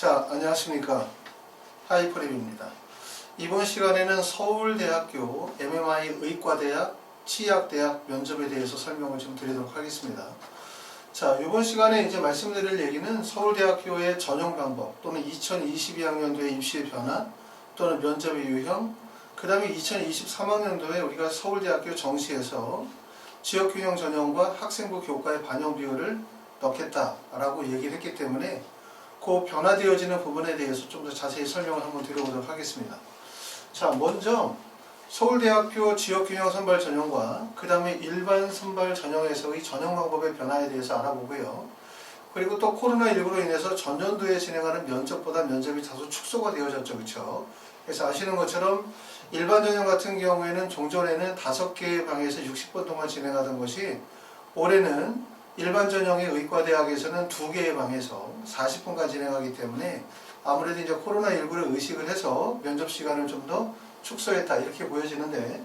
자, 안녕하십니까. 하이퍼랩입니다. 이번 시간에는 서울대학교 MMI 의과대학, 치의학대학 면접에 대해서 설명을 좀 드리도록 하겠습니다. 자, 이번 시간에 이제 말씀드릴 얘기는 서울대학교의 전형 방법 또는 2022학년도의 입시의 변화 또는 면접의 유형, 그 다음에 2023학년도에 우리가 서울대학교 정시에서 지역균형 전형과 학생부 교과의 반영 비율을 넣겠다라고 얘기를 했기 때문에 그 변화되어지는 부분에 대해서 좀 더 자세히 설명을 한번 드려보도록 하겠습니다. 자, 먼저 서울대학교 지역균형 선발 전형과 그 다음에 일반 선발 전형에서의 전형 방법의 변화에 대해서 알아보고요. 그리고 또 코로나19로 인해서 전년도에 진행하는 면접보다 면접이 다소 축소가 되어졌죠. 그렇죠? 그래서 아시는 것처럼 일반 전형 같은 경우에는 종전에는 5개의 방에서 60분 동안 진행하던 것이 올해는 일반 전형의 의과대학에서는 2개의 방에서 40분간 진행하기 때문에 아무래도 이제 코로나19를 의식을 해서 면접 시간을 좀 더 축소했다 이렇게 보여지는데,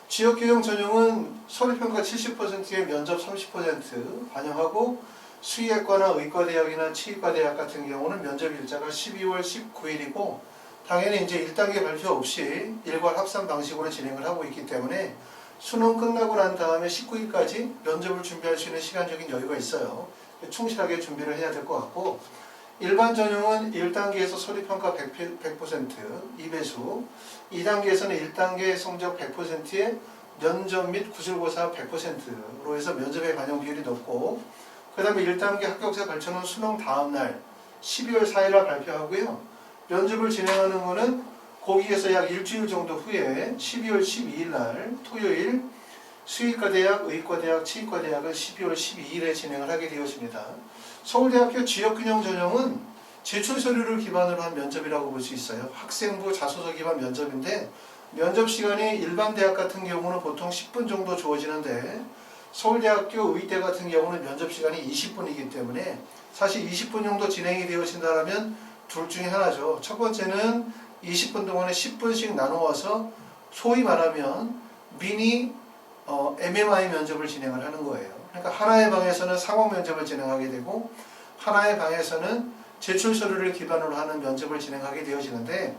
지역균형 전형은 서류평가 70%에 면접 30% 반영하고 수의학과나 의과대학이나 치의과대학 같은 경우는 면접 일자가 12월 19일이고 당연히 이제 1단계 발표 없이 일괄 합산 방식으로 진행을 하고 있기 때문에 수능 끝나고 난 다음에 19일까지 면접을 준비할 수 있는 시간적인 여유가 있어요. 충실하게 준비를 해야 될 것 같고, 일반 전형은 1단계에서 서류평가 100%, 2배수, 2단계에서는 1단계 성적 100%에 면접 및 구술고사 100%로 해서 면접의 반영 비율이 높고, 그 다음에 1단계 합격자 발표는 수능 다음날 12월 4일날 발표하고요. 면접을 진행하는 거는 거기에서 약 일주일 정도 후에 12월 12일날 토요일, 수의과대학, 의과대학, 치의과대학은 12월 12일에 진행을 하게 되었습니다. 서울대학교 지역균형 전형은 제출 서류를 기반으로 한 면접이라고 볼 수 있어요. 학생부 자소서 기반 면접인데 면접 시간이 일반 대학 같은 경우는 보통 10분 정도 주어지는데 서울대학교 의대 같은 경우는 면접 시간이 20분이기 때문에 사실 20분 정도 진행이 되어진다면 둘 중에 하나죠. 첫 번째는 20분 동안에 10분씩 나누어서 소위 말하면 미니 MMI 면접을 진행을 하는 거예요. 그러니까 하나의 방에서는 상호 면접을 진행하게 되고 하나의 방에서는 제출 서류를 기반으로 하는 면접을 진행하게 되어지는데,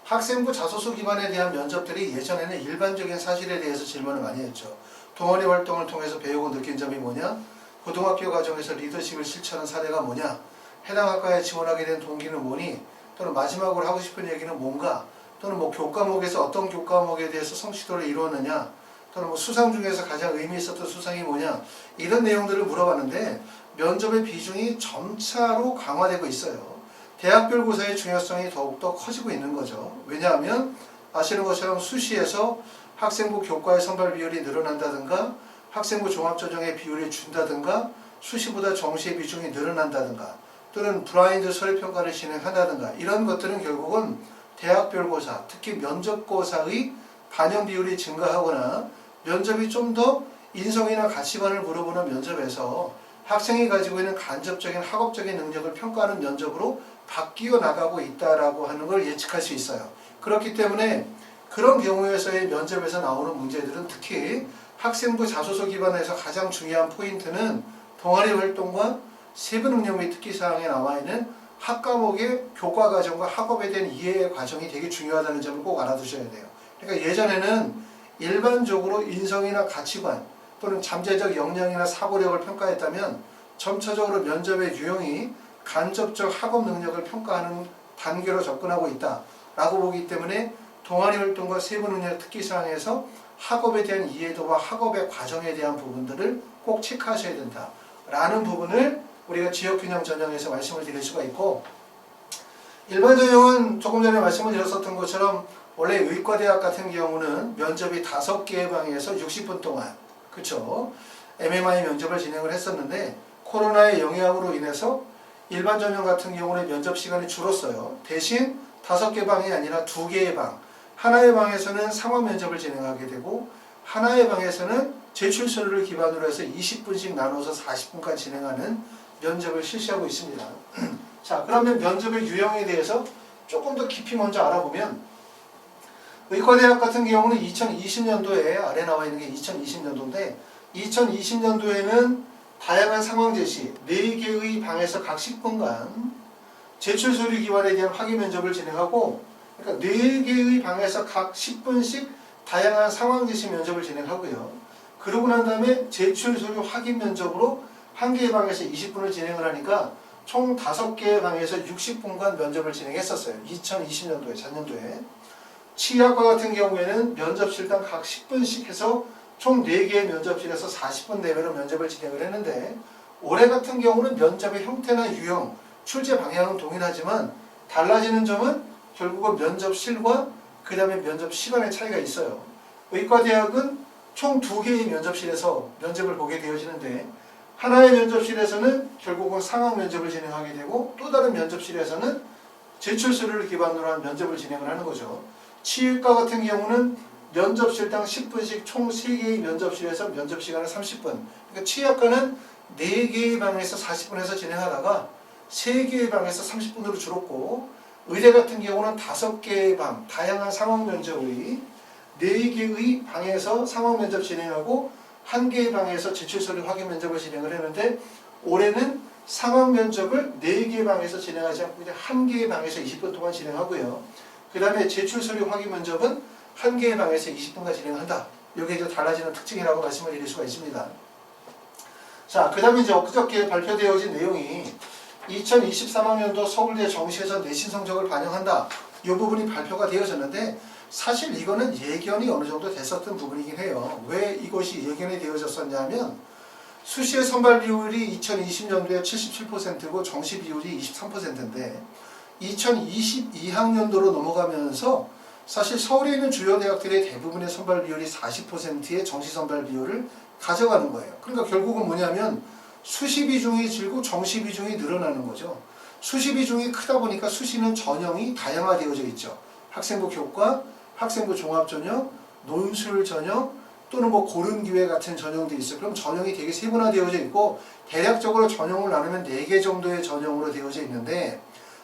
학생부 자소서 기반에 대한 면접들이 예전에는 일반적인 사실에 대해서 질문을 많이 했죠. 동아리 활동을 통해서 배우고 느낀 점이 뭐냐? 고등학교 과정에서 리더십을 실천한 사례가 뭐냐? 해당 학과에 지원하게 된 동기는 뭐니? 또는 마지막으로 하고 싶은 얘기는 뭔가? 또는 뭐 교과목에서 어떤 교과목에 대해서 성취도를 이루었느냐? 또는 뭐 수상 중에서 가장 의미 있었던 수상이 뭐냐? 이런 내용들을 물어봤는데 면접의 비중이 점차로 강화되고 있어요. 대학별 고사의 중요성이 더욱더 커지고 있는 거죠. 왜냐하면 아시는 것처럼 수시에서 학생부 교과의 선발 비율이 늘어난다든가 학생부 종합전형의 비율이 준다든가 수시보다 정시의 비중이 늘어난다든가 또는 블라인드 서류평가를 진행한다든가 이런 것들은 결국은 대학별 고사, 특히 면접고사의 반영 비율이 증가하거나 면접이 좀 더 인성이나 가치관을 물어보는 면접에서 학생이 가지고 있는 간접적인 학업적인 능력을 평가하는 면접으로 바뀌어 나가고 있다라고 하는 걸 예측할 수 있어요. 그렇기 때문에 그런 경우에서의 면접에서 나오는 문제들은 특히 학생부 자소서 기반에서 가장 중요한 포인트는 동아리 활동과 세부 능력 및 특기사항에 나와 있는 학과목의 교과 과정과 학업에 대한 이해의 과정이 되게 중요하다는 점을 꼭 알아두셔야 돼요. 그러니까 예전에는 일반적으로 인성이나 가치관 또는 잠재적 역량이나 사고력을 평가했다면 점차적으로 면접의 유형이 간접적 학업 능력을 평가하는 단계로 접근하고 있다라고 보기 때문에 동아리 활동과 세부 능력 특기사항에서 학업에 대한 이해도와 학업의 과정에 대한 부분들을 꼭 체크하셔야 된다라는 부분을 우리가 지역균형 전형에서 말씀을 드릴 수가 있고, 일반 전형은 조금 전에 말씀을 드렸었던 것처럼 원래 의과대학 같은 경우는 면접이 5개의 방에서 60분 동안, 그쵸? MMI 면접을 진행을 했었는데 코로나의 영향으로 인해서 일반 전형 같은 경우는 면접 시간이 줄었어요. 대신 5개 방이 아니라 2개의 방, 하나의 방에서는 상호 면접을 진행하게 되고 하나의 방에서는 제출 서류를 기반으로 해서 20분씩 나눠서 40분간 진행하는 면접을 실시하고 있습니다. 자, 그러면 면접의 유형에 대해서 조금 더 깊이 먼저 알아보면, 의과대학 같은 경우는 2020년도에 아래 나와 있는 게 2020년도인데 2020년도에는 다양한 상황 제시 4개의 방에서 각 10분간 제출 서류 기반에 대한 확인 면접을 진행하고, 그러니까 4개의 방에서 각 10분씩 다양한 상황 제시 면접을 진행하고요. 그러고 난 다음에 제출 서류 확인 면접으로 1개의 방에서 20분을 진행을 하니까 총 5개의 방에서 60분간 면접을 진행했었어요. 2020년도에, 작년도에. 치의학과 같은 경우에는 면접실당 각 10분씩 해서 총 4개의 면접실에서 40분 내외로 면접을 진행을 했는데, 올해 같은 경우는 면접의 형태나 유형, 출제 방향은 동일하지만 달라지는 점은 결국은 면접실과 그 다음에 면접 시간의 차이가 있어요. 의과대학은 총 2개의 면접실에서 면접을 보게 되어지는데, 하나의 면접실에서는 결국은 상황 면접을 진행하게 되고, 또 다른 면접실에서는 제출 서류를 기반으로 한 면접을 진행을 하는 거죠. 치의과 같은 경우는 면접실당 10분씩 총 3개의 면접실에서 면접 시간은 30분. 그러니까 치의학과는 4개의 방에서 40분에서 진행하다가 3개의 방에서 30분으로 줄었고, 의대 같은 경우는 5개의 방, 다양한 상황 면접의 4개의 방에서 상황 면접 진행하고 1개의 방에서 제출 서류 확인 면접을 진행을 했는데, 올해는 상황 면접을 4개의 방에서 진행하지 않고 이제 1개의 방에서 20분 동안 진행하고요. 그 다음에 제출 서류 확인 면접은 1개의 방에서 20분간 진행한다. 이게 이제 달라지는 특징이라고 말씀을 드릴 수가 있습니다. 자, 그 다음에 이제 엊그저께 발표되어진 내용이 2023학년도 서울대 정시에서 내신 성적을 반영한다. 이 부분이 발표가 되어졌는데, 사실 이거는 예견이 어느 정도 됐었던 부분이긴 해요. 왜 이것이 예견이 되어졌었냐면, 수시의 선발 비율이 2020년도에 77%고 정시 비율이 23%인데 2022학년도로 넘어가면서 사실 서울에 있는 주요 대학들의 대부분의 선발 비율이 40%의 정시 선발 비율을 가져가는 거예요. 그러니까 결국은 뭐냐면 수시 비중이 줄고 정시 비중이 늘어나는 거죠. 수시 비중이 크다 보니까 수시는 전형이 다양화되어져 있죠. 학생부 교과, 학생부 종합전형, 논술 전형, 또는 뭐 고른기회 같은 전형도 있어요. 그럼 전형이 되게 세분화되어져 있고, 대략적으로 전형을 나누면 4개 정도의 전형으로 되어져 있는데,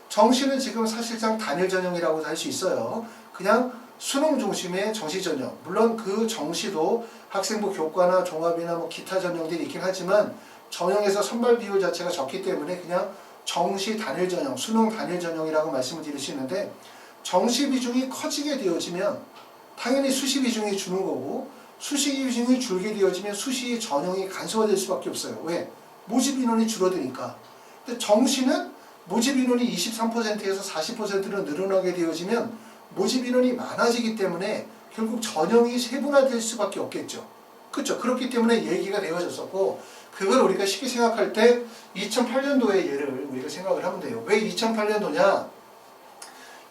정시는 지금 사실상 단일 전형이라고 할 수 있어요. 그냥 수능 중심의 정시 전형. 물론 그 정시도 학생부 교과나 종합이나 뭐 기타 전형들이 있긴 하지만 전형에서 선발 비율 자체가 적기 때문에 그냥 정시 단일 전형, 수능 단일 전형이라고 말씀을 드릴 수 있는데, 정시 비중이 커지게 되어지면 당연히 수시 비중이 주는 거고, 수시 비중이 줄게 되어지면 수시 전형이 간소화될 수밖에 없어요. 왜? 모집 인원이 줄어드니까. 근데 정시는 모집 인원이 23%에서 40%로 늘어나게 되어지면 모집 인원이 많아지기 때문에 결국 전형이 세분화될 수밖에 없겠죠. 그렇죠? 그렇기 때문에 얘기가 되어졌었고, 그걸 우리가 쉽게 생각할 때 2008년도의 예를 우리가 생각을 하면 돼요. 왜 2008년도냐?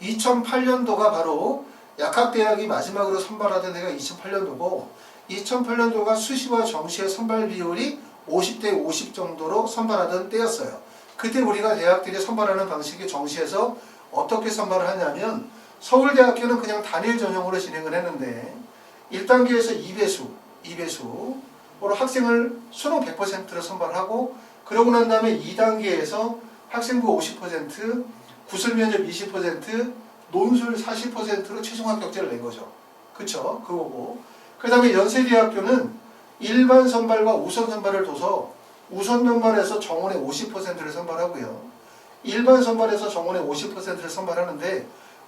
2008년도가 바로 약학대학이 마지막으로 선발하던 해가 2008년도고, 2008년도가 수시와 정시의 선발 비율이 50대 50 정도로 선발하던 때였어요. 그때 우리가 대학들이 선발하는 방식이 정시에서 어떻게 선발을 하냐면, 서울대학교는 그냥 단일 전형으로 진행을 했는데 1단계에서 2배수로 학생을 수능 100%로 선발하고, 그러고 난 다음에 2단계에서 학생부 50%, 구술 면접 20%, 논술 40%로 최종 합격자를 낸 거죠. 그쵸? 그거고. 그 다음에 연세대학교는 일반 선발과 우선 선발을 둬서 우선 선발에서 정원의 50%를 선발하고요. 일반 선발에서 정원의 50%를 선발하는데,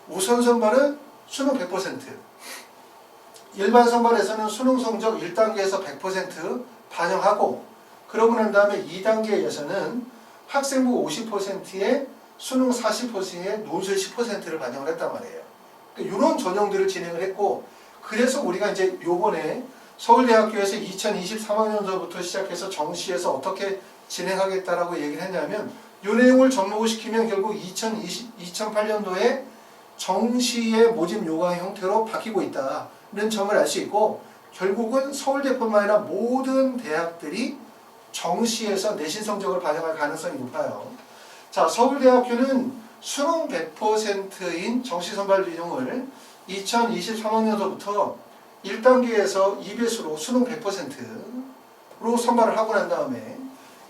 우선 선발은 수능 100%, 일반 선발에서는 수능 성적 1단계에서 100% 반영하고, 그러고 난 다음에 2단계에서는 학생부 50%에 수능 40%에 논술 10%를 반영을 했단 말이에요. 그러니까 이런 전형들을 진행을 했고, 그래서 우리가 이제 요번에 서울대학교에서 2023학년도부터 시작해서 정시에서 어떻게 진행하겠다라고 얘기를 했냐면, 이 내용을 접목을 시키면 결국 2008년도에 정시의 모집 요강 형태로 바뀌고 있다는 점을 알 수 있고, 결국은 서울대뿐만 아니라 모든 대학들이 정시에서 내신 성적을 반영할 가능성이 높아요. 자, 서울대학교는 수능 100%인 정시 선발 비중을 2023학년도부터 1단계에서 2배수로 수능 100%로 선발을 하고 난 다음에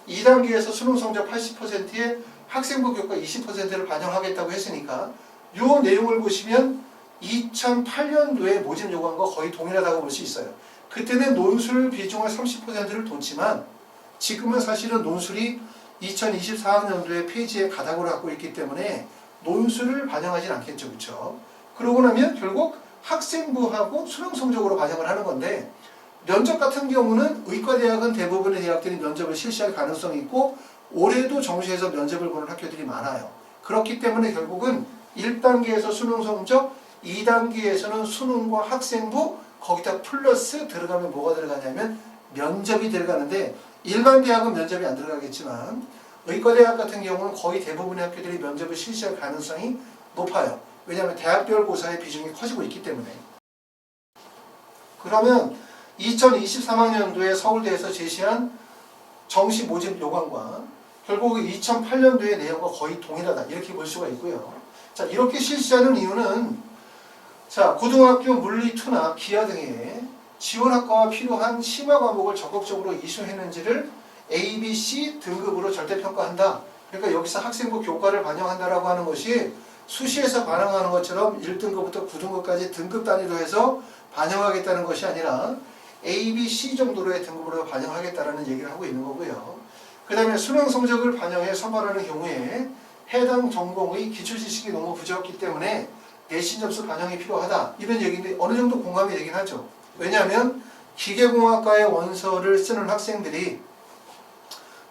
2단계에서 수능 성적 80%에 학생부 교과 20%를 반영하겠다고 했으니까, 이 내용을 보시면 2008년도에 모집 요강과 거의 동일하다고 볼 수 있어요. 그때는 논술 비중을 30%를 뒀지만 지금은 사실은 논술이 2024학년도에 페이지에 가닥으로 갖고 있기 때문에 논술을 반영하진 않겠죠. 그렇죠? 그러고 나면 결국 학생부하고 수능 성적으로 반영을 하는 건데, 면접 같은 경우는 의과대학은 대부분의 대학들이 면접을 실시할 가능성이 있고 올해도 정시에서 면접을 보는 학교들이 많아요. 그렇기 때문에 결국은 1단계에서 수능 성적, 2단계에서는 수능과 학생부, 거기다 플러스 들어가면 뭐가 들어가냐면 면접이 들어가는데, 일반 대학은 면접이 안 들어가겠지만 의과대학 같은 경우는 거의 대부분의 학교들이 면접을 실시할 가능성이 높아요. 왜냐하면 대학별 고사의 비중이 커지고 있기 때문에. 그러면 2023학년도에 서울대에서 제시한 정시 모집 요강과 결국 2008년도의 내용과 거의 동일하다, 이렇게 볼 수가 있고요. 자, 이렇게 실시하는 이유는, 자, 고등학교 물리2나 기하 등의 지원학과와 필요한 심화 과목을 적극적으로 이수했는지를 A, B, C 등급으로 절대평가한다. 그러니까 여기서 학생부 교과를 반영한다라고 하는 것이 수시에서 반영하는 것처럼 1등급부터 9등급까지 등급 단위로 해서 반영하겠다는 것이 아니라 A, B, C 정도로의 등급으로 반영하겠다라는 얘기를 하고 있는 거고요. 그 다음에 수능 성적을 반영해 선발하는 경우에 해당 전공의 기출지식이 너무 부족했기 때문에 내신 점수 반영이 필요하다, 이런 얘기인데 어느 정도 공감이 되긴 하죠. 왜냐하면 기계공학과의 원서를 쓰는 학생들이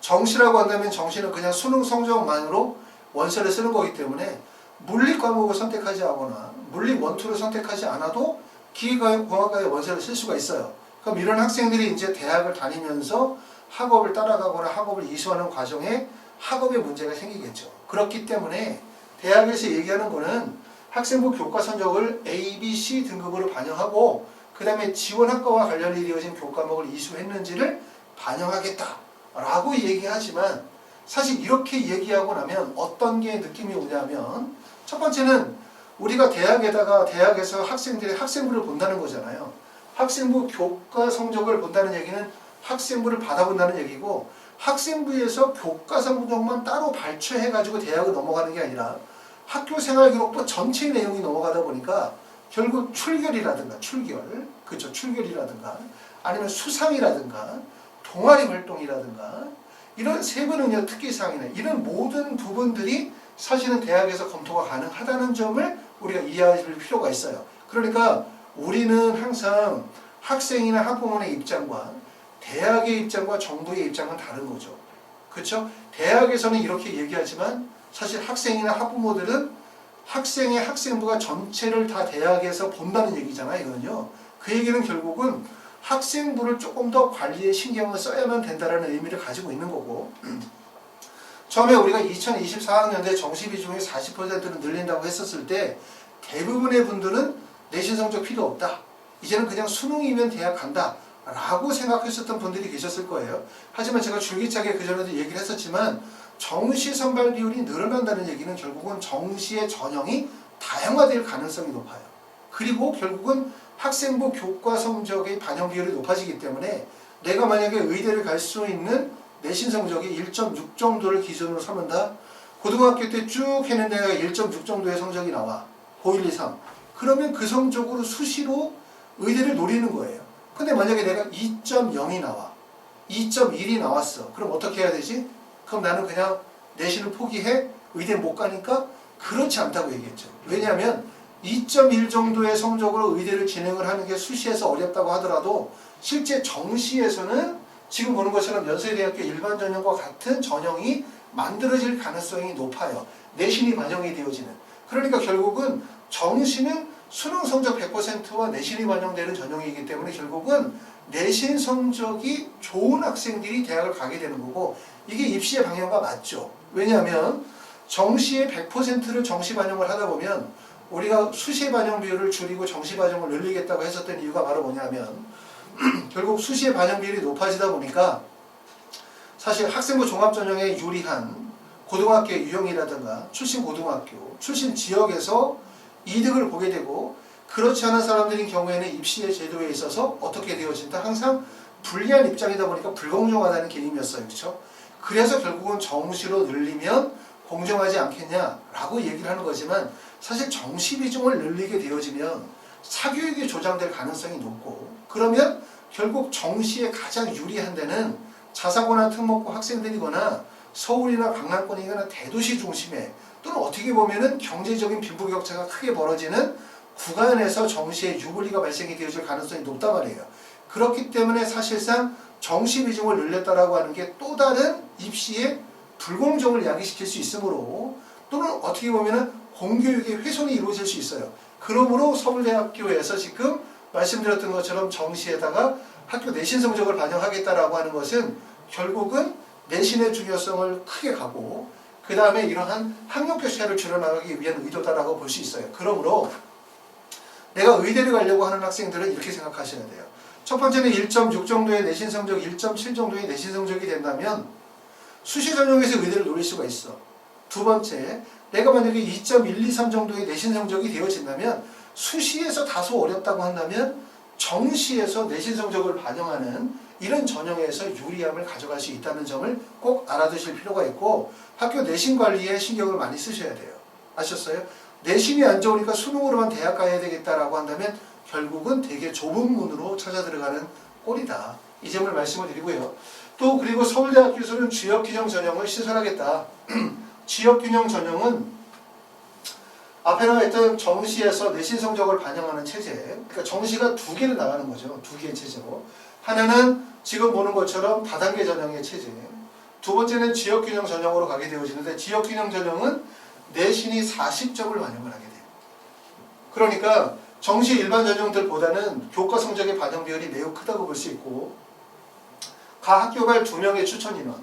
정시라고 한다면 정시는 그냥 수능 성적만으로 원서를 쓰는 거기 때문에 물리 과목을 선택하지 않거나 물리 원투를 선택하지 않아도 기계공학과의 원서를 쓸 수가 있어요. 그럼 이런 학생들이 이제 대학을 다니면서 학업을 따라가거나 학업을 이수하는 과정에 학업에 문제가 생기겠죠. 그렇기 때문에 대학에서 얘기하는 거는 학생부 교과 성적을 A, B, C 등급으로 반영하고 그 다음에 지원학과와 관련이 되어진 교과목을 이수했는지를 반영하겠다라고 얘기하지만, 사실 이렇게 얘기하고 나면 어떤 게 느낌이 오냐면, 첫 번째는 우리가 대학에서 학생들이 학생부를 본다는 거잖아요. 학생부 교과 성적을 본다는 얘기는 학생부를 받아본다는 얘기고, 학생부에서 교과 성적만 따로 발췌해가지고 대학을 넘어가는 게 아니라 학교 생활 기록부 전체 내용이 넘어가다 보니까 결국 출결이라든가 출결이라든가 아니면 수상이라든가 동아리 활동이라든가 이런 세부능력 특기사항이나 이런 모든 부분들이 사실은 대학에서 검토가 가능하다는 점을 우리가 이해할 필요가 있어요. 그러니까 우리는 항상 학생이나 학부모의 입장과 대학의 입장과 정부의 입장은 다른 거죠. 그렇죠? 대학에서는 이렇게 얘기하지만 사실 학생이나 학부모들은 학생의 학생부가 전체를 다 대학에서 본다는 얘기잖아요. 이거는요. 그 얘기는 결국은 학생부를 조금 더 관리에 신경을 써야만 된다는 의미를 가지고 있는 거고, 처음에 우리가 2024학년대 정시 비중이 40%를 늘린다고 했었을 때 대부분의 분들은 내신 성적 필요 없다, 이제는 그냥 수능이면 대학 간다 라고 생각했었던 분들이 계셨을 거예요. 하지만 제가 줄기차게 그전에도 얘기를 했었지만 정시 선발 비율이 늘어난다는 얘기는 결국은 정시의 전형이 다양화될 가능성이 높아요. 그리고 결국은 학생부 교과 성적의 반영 비율이 높아지기 때문에 내가 만약에 의대를 갈 수 있는 내신 성적이 1.6 정도를 기준으로 삼는다. 고등학교 때 쭉 했는데 내가 1.6 정도의 성적이 나와. 5, 1, 2, 3. 그러면 그 성적으로 수시로 의대를 노리는 거예요. 근데 만약에 내가 2.0이 나와. 2.1이 나왔어. 그럼 어떻게 해야 되지? 그럼 나는 그냥 내신을 포기해? 의대 못 가니까? 그렇지 않다고 얘기했죠. 왜냐하면 2.1 정도의 성적으로 의대를 진행을 하는 게 수시에서 어렵다고 하더라도 실제 정시에서는 지금 보는 것처럼 연세대학교 일반 전형과 같은 전형이 만들어질 가능성이 높아요. 내신이 반영이 되어지는. 그러니까 결국은 정시는 수능 성적 100%와 내신이 반영되는 전형이기 때문에 결국은 내신 성적이 좋은 학생들이 대학을 가게 되는 거고, 이게 입시의 방향과 맞죠. 왜냐하면 정시의 100%를 정시 반영을 하다 보면 우리가 수시 반영 비율을 줄이고 정시 반영을 늘리겠다고 했었던 이유가 바로 뭐냐면 결국 수시의 반영 비율이 높아지다 보니까 사실 학생부 종합전형에 유리한 고등학교의 유형이라든가 출신 고등학교, 출신 지역에서 이득을 보게 되고, 그렇지 않은 사람들인 경우에는 입시의 제도에 있어서 어떻게 되어진다? 항상 불리한 입장이다 보니까 불공정하다는 개념이었어요. 그렇죠? 그래서 결국은 정시로 늘리면 공정하지 않겠냐라고 얘기를 하는 거지만, 사실 정시 비중을 늘리게 되어지면 사교육이 조장될 가능성이 높고, 그러면 결국 정시에 가장 유리한 데는 자사고나 특목고 학생들이거나 서울이나 강남권이나 대도시 중심에 또는 어떻게 보면은 경제적인 빈부격차가 크게 벌어지는 구간에서 정시에 유불리가 발생이 되어질 가능성이 높단 말이에요. 그렇기 때문에 사실상 정시 비중을 늘렸다라고 하는 게 또 다른 입시의 불공정을 야기시킬 수 있으므로 또는 어떻게 보면은 공교육의 훼손이 이루어질 수 있어요. 그러므로 서울대학교에서 지금 말씀드렸던 것처럼 정시에다가 학교 내신 성적을 반영하겠다라고 하는 것은 결국은 내신의 중요성을 크게 가고 그 다음에 이러한 학력격차를 줄여나가기 위한 의도다라고 볼 수 있어요. 그러므로 내가 의대를 가려고 하는 학생들은 이렇게 생각하셔야 돼요. 첫 번째는 1.6 정도의 내신 성적, 1.7 정도의 내신 성적이 된다면 수시 전형에서 의대를 노릴 수가 있어. 두 번째, 내가 만약에 2.123 정도의 내신 성적이 되어진다면 수시에서 다소 어렵다고 한다면 정시에서 내신 성적을 반영하는 이런 전형에서 유리함을 가져갈 수 있다는 점을 꼭 알아두실 필요가 있고 학교 내신 관리에 신경을 많이 쓰셔야 돼요. 아셨어요? 내신이 안 좋으니까 수능으로만 대학 가야 되겠다라고 한다면 결국은 되게 좁은 문으로 찾아 들어가는 꼴이다. 이 점을 말씀을 드리고요. 또 그리고 서울대학교에서는 지역균형 전형을 시설하겠다. 지역균형 전형은 앞에 나와있던 정시에서 내신 성적을 반영하는 체제, 그러니까 정시가 두 개를 나가는 거죠. 두 개의 체제로. 하나는 지금 보는 것처럼 다단계 전형의 체제, 두 번째는 지역균형 전형으로 가게 되어지는데 지역균형 전형은 내신이 40점을 반영을 하게 돼요. 그러니까 정시 일반 전형들보다는 교과 성적의 반영 비율이 매우 크다고 볼 수 있고 각 학교별 2명의 추천 인원,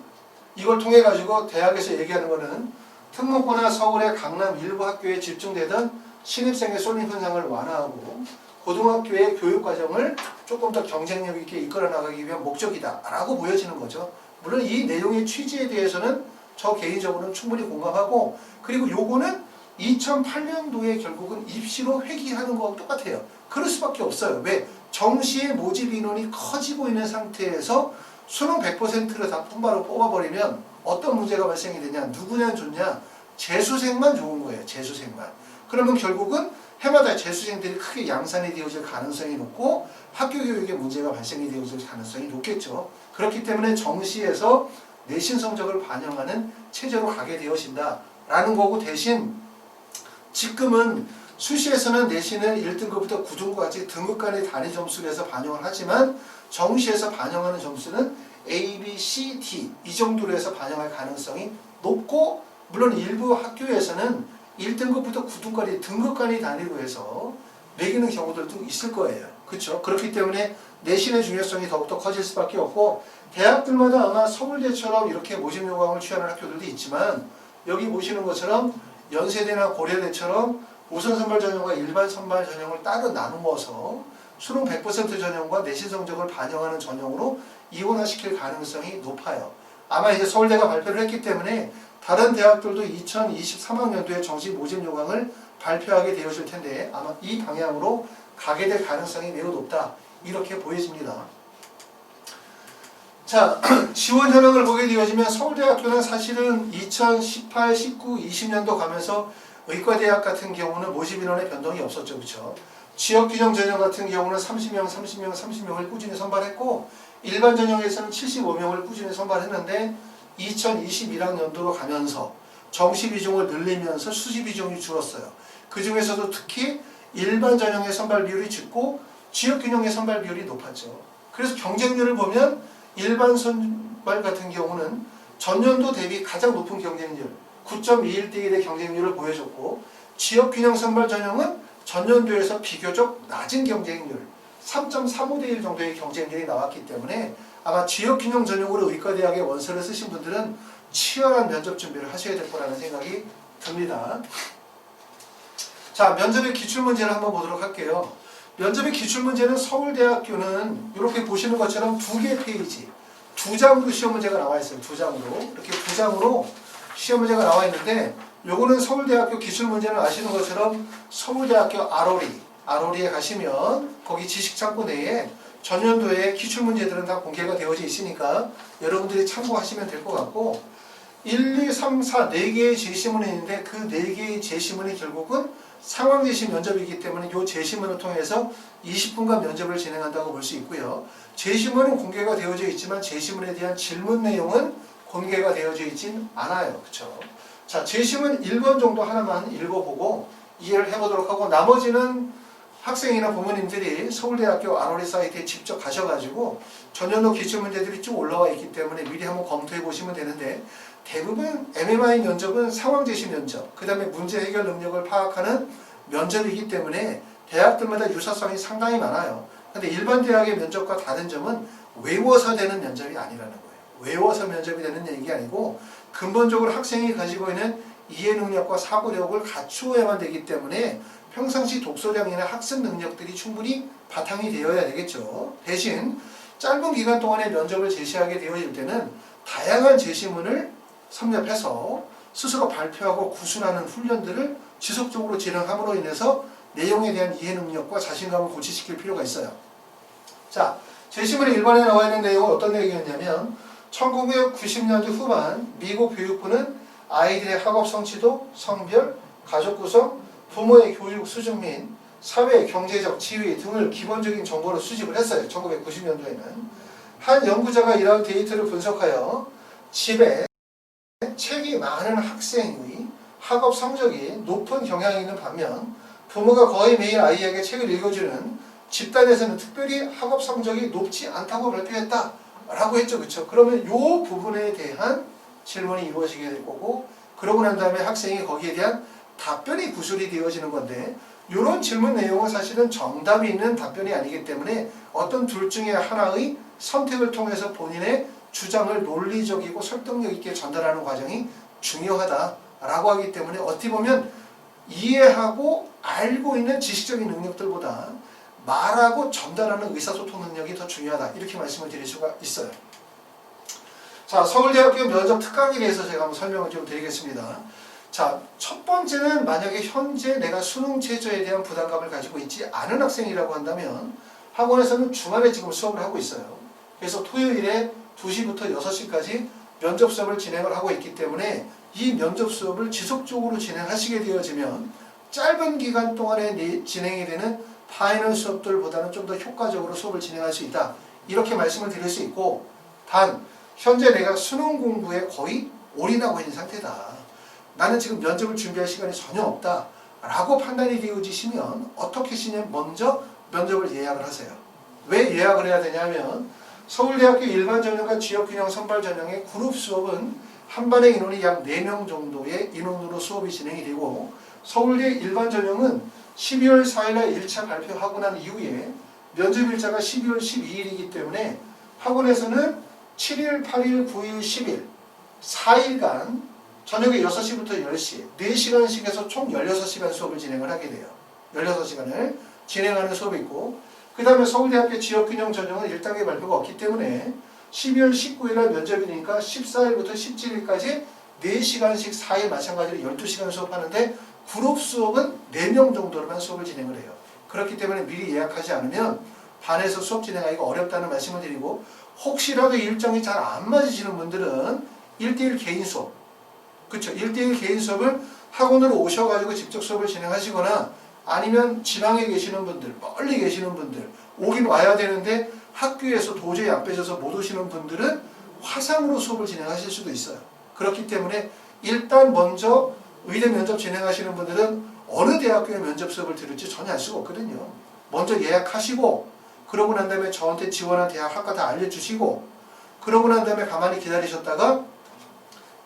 이걸 통해 가지고 대학에서 얘기하는 거는 특목고나 서울의 강남 일부 학교에 집중되던 신입생의 쏠림 현상을 완화하고 고등학교의 교육과정을 조금 더 경쟁력 있게 이끌어 나가기 위한 목적이다 라고 보여지는 거죠. 물론 이 내용의 취지에 대해서는 저 개인적으로는 충분히 공감하고 그리고 요거는 2008년도에 결국은 입시로 회귀하는 거하고 똑같아요. 그럴 수밖에 없어요. 왜? 정시의 모집 인원이 커지고 있는 상태에서 수능 100%를 다 품바로 뽑아버리면 어떤 문제가 발생이 되냐? 누구냐 좋냐? 재수생만 좋은 거예요. 재수생만. 그러면 결국은 해마다 재수생들이 크게 양산이 되어질 가능성이 높고 학교 교육에 문제가 발생이 되어질 가능성이 높겠죠. 그렇기 때문에 정시에서 내신 성적을 반영하는 체제로 가게 되어진다라는 거고 대신 지금은 수시에서는 내신을 1등급부터 9등급까지 등급 간의 단위 점수를 해서 반영을 하지만 정시에서 반영하는 점수는 A, B, C, D 이 정도로 해서 반영할 가능성이 높고 물론 일부 학교에서는 1등급부터 9등급까지 등급 간의 단위로 해서 매기는 경우들도 있을 거예요. 그렇죠? 그렇기 때문에 내신의 중요성이 더욱더 커질 수밖에 없고 대학들마다 아마 서울대처럼 이렇게 모집 요강을 취하는 학교들도 있지만 여기 보시는 것처럼 연세대나 고려대처럼 우선 선발 전형과 일반 선발 전형을 따로 나누어서 수능 100% 전형과 내신 성적을 반영하는 전형으로 이원화시킬 가능성이 높아요. 아마 이제 서울대가 발표를 했기 때문에 다른 대학들도 2023학년도에 정시 모집 요강을 발표하게 되어질 텐데 아마 이 방향으로 가게 될 가능성이 매우 높다. 이렇게 보여집니다. 자, 지원 현황을 보게 되어지면 서울대학교는 사실은 2018, 19, 20년도 가면서 의과대학 같은 경우는 모집 인원의 변동이 없었죠. 그렇죠? 지역균형 전형 같은 경우는 30명, 30명, 30명을 꾸준히 선발했고 일반 전형에서는 75명을 꾸준히 선발했는데 2021학년도로 가면서 정시 비중을 늘리면서 수시 비중이 줄었어요. 그 중에서도 특히 일반 전형의 선발 비율이 적고 지역균형의 선발 비율이 높았죠. 그래서 경쟁률을 보면 일반 선발 같은 경우는 전년도 대비 가장 높은 경쟁률 9.21대 1의 경쟁률을 보여줬고 지역균형 선발 전형은 전년도에서 비교적 낮은 경쟁률 3.35대 1 정도의 경쟁률이 나왔기 때문에 아마 지역균형 전형으로 의과대학에 원서를 쓰신 분들은 치열한 면접 준비를 하셔야 될 거라는 생각이 듭니다. 자, 면접의 기출문제를 한번 보도록 할게요. 면접의 기출문제는 서울대학교는 이렇게 보시는 것처럼 2개의 페이지, 2장으로 시험 문제가 나와 있어요. 2장으로. 이렇게 2장으로 시험 문제가 나와 있는데 요거는 서울대학교 기출문제는 아시는 것처럼 서울대학교 ROL에 가시면 거기 지식창고 내에 전년도에 기출문제들은 다 공개가 되어져 있으니까 여러분들이 참고하시면 될 것 같고 1, 2, 3, 4 4개의 제시문이 있는데 그 4개의 제시문이 결국은 상황제시 면접이기 때문에 이 제시문을 통해서 20분간 면접을 진행한다고 볼 수 있고요. 제시문은 공개가 되어져 있지만 제시문에 대한 질문 내용은 공개가 되어져 있진 않아요. 그쵸? 자, 재심은 1번 정도 하나만 읽어보고 이해를 해보도록 하고, 나머지는 학생이나 부모님들이 서울대학교 ROE 사이트에 직접 가셔가지고 전년도 기출문제들이 쭉 올라와 있기 때문에 미리 한번 검토해 보시면 되는데, 대부분 MMI 면접은 상황제시 면접, 그 다음에 문제 해결 능력을 파악하는 면접이기 때문에 대학들마다 유사성이 상당히 많아요. 근데 일반 대학의 면접과 다른 점은 외워서 되는 면접이 아니라는 거예요. 외워서 면접이 되는 얘기 아니고 근본적으로 학생이 가지고 있는 이해 능력과 사고력을 갖추어야만 되기 때문에 평상시 독서량이나 학습 능력들이 충분히 바탕이 되어야 되겠죠. 대신 짧은 기간 동안의 면접을 제시하게 되어질 때는 다양한 제시문을 섭렵해서 스스로 발표하고 구술하는 훈련들을 지속적으로 진행함으로 인해서 내용에 대한 이해 능력과 자신감을 고취시킬 필요가 있어요. 자, 제시문의 1번에 나와 있는 내용은 어떤 내용이었냐면, 1990년대 후반 미국 교육부는 아이들의 학업 성취도, 성별, 가족 구성, 부모의 교육 수준 및 사회, 경제적 지위 등을 기본적인 정보로 수집을 했어요. 1990년도에는. 한 연구자가 이러한 데이터를 분석하여 집에 책이 많은 학생의 학업 성적이 높은 경향이 있는 반면, 부모가 거의 매일 아이에게 책을 읽어주는 집단에서는 특별히 학업 성적이 높지 않다고 발표했다 라고 했죠. 그렇죠? 그러면 이 부분에 대한 질문이 이루어지게 될 거고, 그러고 난 다음에 학생이 거기에 대한 답변이 구술이 되어지는 건데, 이런 질문 내용은 사실은 정답이 있는 답변이 아니기 때문에 어떤 둘 중에 하나의 선택을 통해서 본인의 주장을 논리적이고 설득력 있게 전달하는 과정이 중요하다라고 하기 때문에, 어떻게 보면 이해하고 알고 있는 지식적인 능력들보다 말하고 전달하는 의사소통 능력이 더 중요하다, 이렇게 말씀을 드릴 수가 있어요. 자, 서울대학교 면접 특강에 대해서 제가 한번 설명을 좀 드리겠습니다. 자, 첫 번째는 만약에 현재 내가 수능 최저에 대한 부담감을 가지고 있지 않은 학생이라고 한다면, 학원에서는 주말에 지금 수업을 하고 있어요. 그래서 토요일에 2시부터 6시까지 면접 수업을 진행을 하고 있기 때문에 이 면접 수업을 지속적으로 진행하시게 되어지면 짧은 기간 동안에 진행이 되는 파이널 수업들보다는 좀 더 효과적으로 수업을 진행할 수 있다, 이렇게 말씀을 드릴 수 있고, 단 현재 내가 수능 공부에 거의 올인하고 있는 상태다, 나는 지금 면접을 준비할 시간이 전혀 없다 라고 판단이 되어지시면 어떻게 하시냐면, 먼저 면접을 예약을 하세요. 왜 예약을 해야 되냐면, 서울대학교 일반 전형과 지역균형 선발 전형의 그룹 수업은 한 반의 인원이 약 4명 정도의 인원으로 수업이 진행이 되고, 서울대 일반 전형은 12월 4일날 1차 발표하고 난 이후에 면접 일자가 12월 12일이기 때문에 학원에서는 7일, 8일, 9일, 10일 4일간 저녁에 6시부터 10시 4시간씩 해서 총 16시간 수업을 진행을 하게 돼요. 16시간을 진행하는 수업이 있고, 그 다음에 서울대학교 지역균형 전형은 1단계 발표가 없기 때문에 12월 19일날 면접이니까 14일부터 17일까지 4시간씩 4일 마찬가지로 12시간 수업하는데, 그룹 수업은 4명 정도로만 수업을 진행을 해요. 그렇기 때문에 미리 예약하지 않으면 반에서 수업 진행하기가 어렵다는 말씀을 드리고, 혹시라도 일정이 잘 안 맞으시는 분들은 1대1 개인 수업, 그쵸? 1대1 개인 수업을 학원으로 오셔가지고 직접 수업을 진행하시거나, 아니면 지방에 계시는 분들, 멀리 계시는 분들, 오긴 와야 되는데 학교에서 도저히 안 빼셔서 못 오시는 분들은 화상으로 수업을 진행하실 수도 있어요. 그렇기 때문에 일단 먼저 의대 면접 진행하시는 분들은 어느 대학교의 면접 수업을 들을지 전혀 알 수가 없거든요. 먼저 예약하시고, 그러고 난 다음에 저한테 지원한 대학 학과 다 알려주시고, 그러고 난 다음에 가만히 기다리셨다가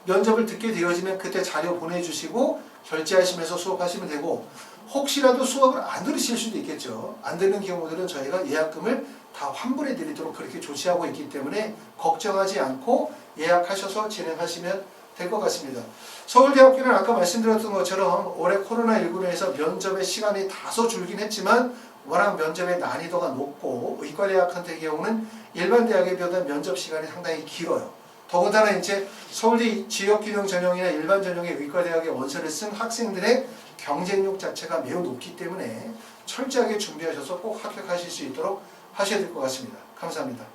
면접을 듣게 되어지면 그때 자료 보내주시고 결제하시면서 수업하시면 되고, 혹시라도 수업을 안 들으실 수도 있겠죠. 안 듣는 경우들은 저희가 예약금을 다 환불해 드리도록 그렇게 조치하고 있기 때문에 걱정하지 않고 예약하셔서 진행하시면 될 것 같습니다. 서울대학교는 아까 말씀드렸던 것처럼 올해 코로나19로 해서 면접의 시간이 다소 줄긴 했지만 워낙 면접의 난이도가 높고, 의과대학 같은 경우는 일반 대학에 비하면 면접 시간이 상당히 길어요. 더군다나 이제 서울대 지역균형 전형이나 일반 전형의 의과대학의 원서를 쓴 학생들의 경쟁력 자체가 매우 높기 때문에 철저하게 준비하셔서 꼭 합격하실 수 있도록 하셔야 될 것 같습니다. 감사합니다.